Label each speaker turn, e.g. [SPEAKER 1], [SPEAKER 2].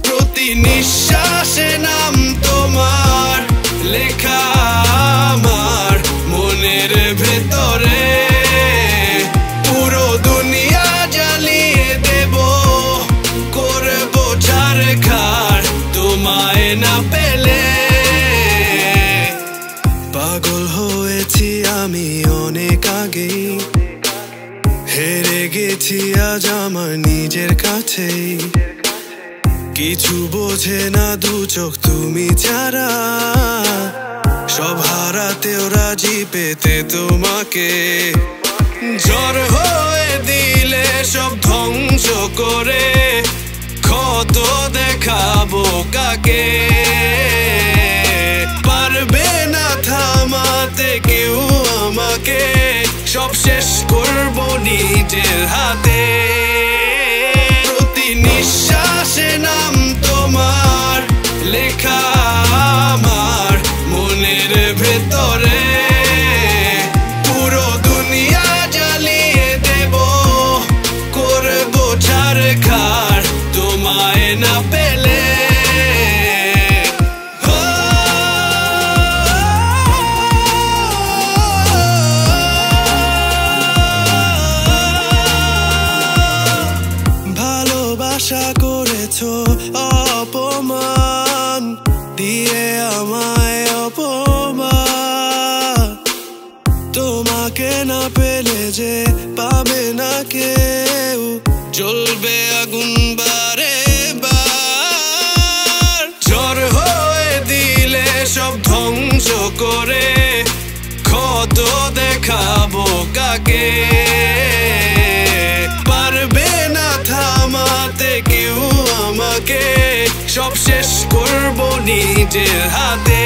[SPEAKER 1] প্রতি নিঃশ্বাসে নাম তোমার লেখা আমার মনের ভেতরে, পুরো দুনিয়া জ্বালিয়ে দেব, করব ছারখার তোমায় না পেলে। পাগল হয়েছি আমি অনেক আগেই, হেরে গেছি আজ আমার নিজের কাছেই। কিছু বোঝে না দু চোখ তুমি ছাড়া, সব হারাতেও রাজি পেতে তোমাকে। ঝড় হয়ে দিলে সব ধ্বংস করে, ক্ষত দেখাবো কাকে? পারবে না থামাতে কেউ আমাকে, সব শেষ করবো নিজের হাতে। প্রতি নিঃশ্বাসে নাম তোমার লেখা আমার মনের ভেতরে, পুরো দুনিয়া জ্বালিয়ে দেব, করব ছারখার তোমায় না পেলে। আশা করেছো অপমান দিয়ে আমায়, অপমান তোমাকে না পেলে যে পাবে না কেউ, জ্বলবে আগুন বারে বার। ঝড় হয়ে দিলে সব ধ্বংস করে, ক্ষত দেখাবো কাকে? পারবে না থামাতে কেউ আমাকে, সব শেষ করবো নিজের হাতে।